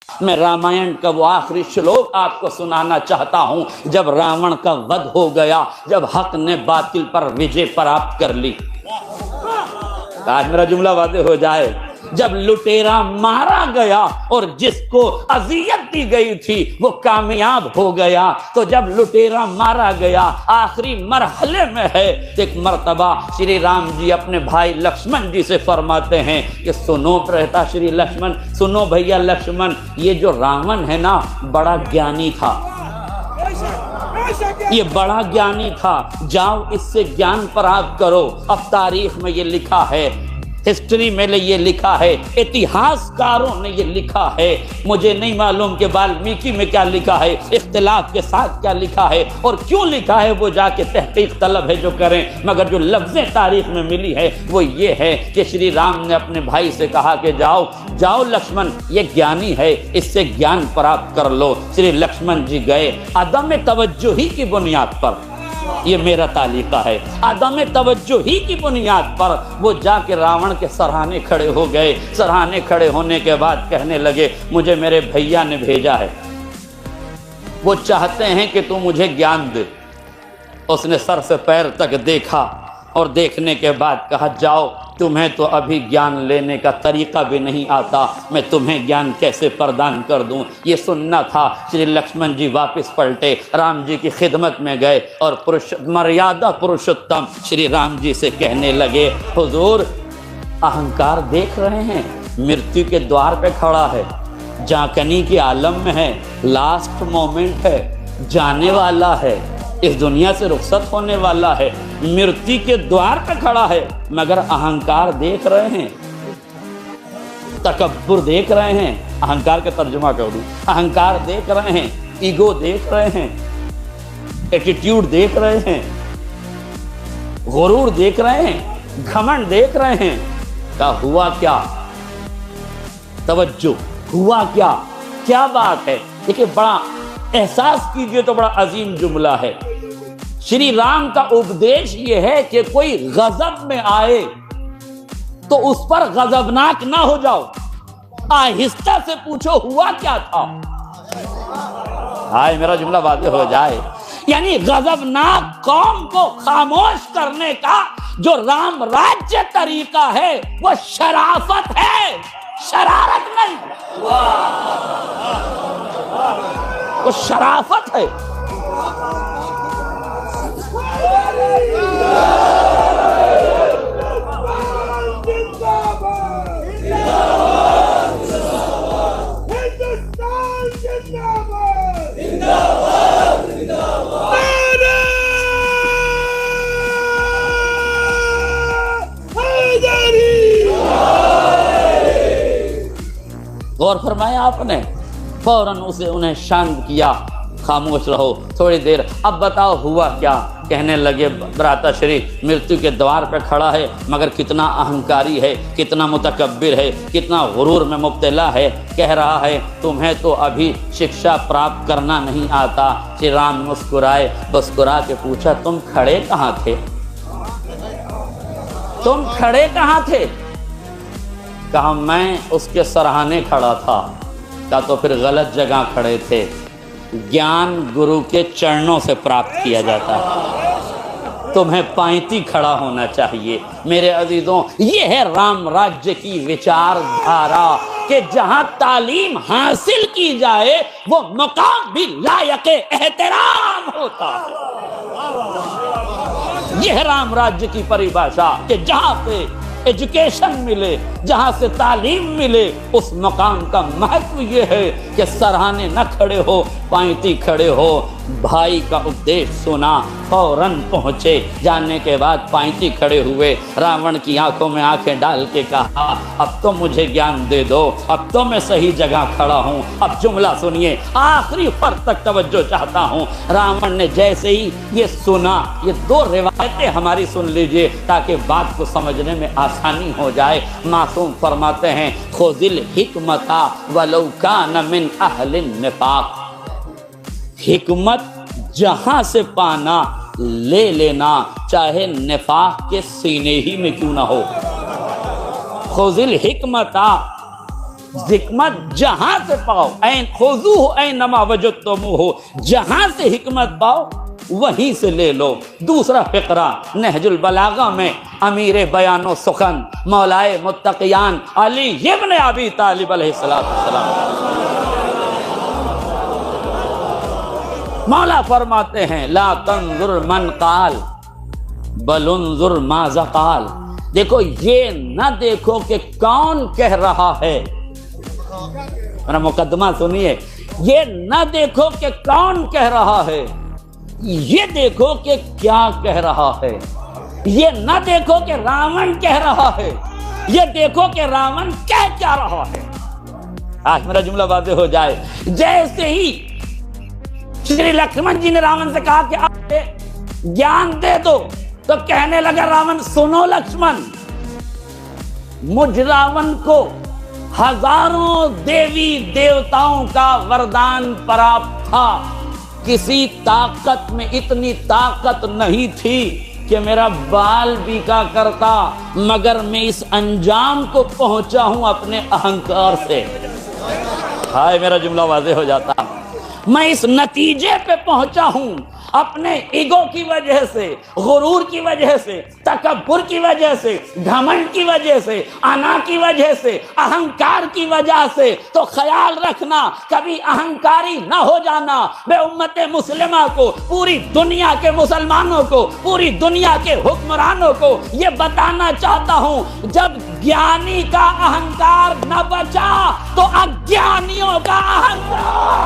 मैं रामायण का वो आखिरी श्लोक आपको सुनाना चाहता हूं, जब रावण का वध हो गया, जब हक ने बातिल पर विजय प्राप्त कर ली। आज मेरा जुमला वादे हो जाए। जब लुटेरा मारा गया और जिसको अजियत दी गई थी वो कामयाब हो गया, तो जब लुटेरा मारा गया आखिरी मरहले में है, एक मर्तबा श्री राम जी अपने भाई लक्ष्मण जी से फरमाते हैं कि सुनो रहता श्री लक्ष्मण, सुनो भैया लक्ष्मण, ये जो रावण है ना बड़ा ज्ञानी था, ये बड़ा ज्ञानी था, जाओ इससे ज्ञान प्राप्त करो। अब तारीख में ये लिखा है, हिस्ट्री में ये लिखा है, इतिहासकारों ने ये लिखा है, मुझे नहीं मालूम कि वाल्मीकि में क्या लिखा है, इख्तिलाफ के साथ क्या लिखा है और क्यों लिखा है, वो जाके तहकीक तलब है जो करें, मगर जो लफ्ज़ें तारीख में मिली है वो ये है कि श्री राम ने अपने भाई से कहा कि जाओ जाओ लक्ष्मण, ये ज्ञानी है, इससे ज्ञान प्राप्त कर लो। श्री लक्ष्मण जी गए, अदम तवज्जुही की बुनियाद पर, ये मेरा तालीका है, आदम तवज्जो ही की बुनियाद पर वो जाके रावण के सराहने खड़े हो गए। सराहने खड़े होने के बाद कहने लगे, मुझे मेरे भैया ने भेजा है, वो चाहते हैं कि तू मुझे ज्ञान दे। उसने सर से पैर तक देखा और देखने के बाद कहा, जाओ, तुम्हें तो अभी ज्ञान लेने का तरीका भी नहीं आता, मैं तुम्हें ज्ञान कैसे प्रदान कर दूं। ये सुनना था। श्री लक्ष्मण जी वापस पलटे, राम जी की खिदमत में गए और मर्यादा पुरुषोत्तम श्री राम जी से कहने लगे, हुजूर अहंकार देख रहे हैं, मृत्यु के द्वार पे खड़ा है, जाकनी के आलम में है, लास्ट मोमेंट है, जाने वाला है, इस दुनिया से रुखसत होने वाला है, मृत्यु के द्वार पे खड़ा है, मगर अहंकार देख रहे हैं, तकब्बुर देख रहे हैं। अहंकार का तर्जुमा कर दूं, अहंकार देख रहे हैं, ईगो देख रहे हैं, एटीट्यूड देख रहे हैं, गुरूर देख रहे हैं, घमंड देख रहे हैं। क्या हुआ? क्या तवज्जो हुआ? क्या क्या बात है? देखिए, बड़ा एहसास कीजिए तो बड़ा अजीम जुमला है। श्री राम का उपदेश ये है कि कोई गजब में आए तो उस पर गजबनाक ना हो जाओ, आहिस्ता से पूछो हुआ क्या था। हाय, मेरा जुमला वादे हो जाए। यानी गजबनाक कौम को खामोश करने का जो राम राज्य तरीका है वो शराफत है, शरारत नहीं, वो शराफत है। गौर फरमाया आपने, फौरन उसे उन्हें शांत किया, खामोश रहो थोड़ी देर, अब बताओ हुआ क्या। कहने लगे, भ्राताश्री मृत्यु के द्वार पर खड़ा है, मगर कितना अहंकारी है, कितना मुतकब्बिर है, कितना गुरूर में मुब्तला है। कह रहा है तुम्हें तो अभी शिक्षा प्राप्त करना नहीं आता। श्री राम मुस्कुराए, मुस्कुरा के पूछा, तुम खड़े कहाँ थे? तुम खड़े कहाँ थे? कहा, मैं उसके सराहने खड़ा था। कहा, तो फिर गलत जगह खड़े थे। ज्ञान गुरु के चरणों से प्राप्त किया जाता है, तुम्हें पांति खड़ा होना चाहिए। मेरे अजीजों, ये है राम राज्य की विचारधारा कि जहां तालीम हासिल की जाए वो मुकाम भी लायक एहतराम होता है। यह है राम राज्य की परिभाषा कि जहां पे एजुकेशन मिले, जहां से तालीम मिले, उस मकाम का महत्व यह है कि सराहने न खड़े हो, पांति खड़े हो। भाई का उपदेश सुना, फौरन पहुंचे। जानने के बाद पांति खड़े हुए, रावण की आंखों में आंखें डाल के कहा, अब तो मुझे ज्ञान दे दो, अब तो मैं सही जगह खड़ा हूं। अब जुमला सुनिए, आखिरी फर्क तक तवज्जो चाहता हूं। रावण ने जैसे ही ये सुना, ये दो रिवायतें हमारी सुन लीजिए ताकि बात को समझने में आसानी हो जाए। मासूम फरमाते हैं, खुज़िल हिकमता वलौ कान मिन अहलिन निफाक, हिकमत जहां से पाना ले लेना, चाहे निफाक के सीने ही में क्यों ना हो। खुज़िल हिकमता हिकमत जहां से पाओ, ऐन खुजू हो ऐन नमा वजद तो मुँह हो, जहां से हिकमत पाओ वहीं से ले लो। दूसरा फिक्रा नहजुल बलागा में अमीर बयानो सुखन मौलाए मुत्तकियान अली इब्न अबी तालिब अलैहिस्सलाम मौला फरमाते हैं, ला तंजुर मन काल बल उन्जुर माज़ा काल। देखो ये न देखो कि कौन कह रहा है, मेरा मुकदमा सुनिए, ये न देखो कि कौन कह रहा है, ये देखो कि क्या कह रहा है। ये न देखो कि रावण कह रहा है, ये देखो कि रावण कह क्या रहा है। आज मेरा जुमला वाज़ेह हो जाए। जैसे ही श्री लक्ष्मण जी ने रावण से कहा कि आप ज्ञान दे दो, तो कहने लगा रावण, सुनो लक्ष्मण, मुझ रावण को हजारों देवी देवताओं का वरदान प्राप्त था, किसी ताकत में इतनी ताकत नहीं थी कि मेरा बाल बीका करता, मगर मैं इस अंजाम को पहुंचा हूं अपने अहंकार से। हाय मेरा जुमला वाज़ेह हो जाता। मैं इस नतीजे पे पहुंचा हूं अपने ईगो की वजह से, गुरूर की वजह से, तकब्बुर की वजह से, घमंड की वजह से, अना की वजह से, अहंकार की वजह से। तो ख्याल रखना, कभी अहंकारी ना हो जाना। मैं उम्मत मुस्लिमा को, पूरी दुनिया के मुसलमानों को, पूरी दुनिया के हुक्मरानों को ये बताना चाहता हूं, जब ज्ञानी का अहंकार न बचा तो अज्ञानियों का अहंकार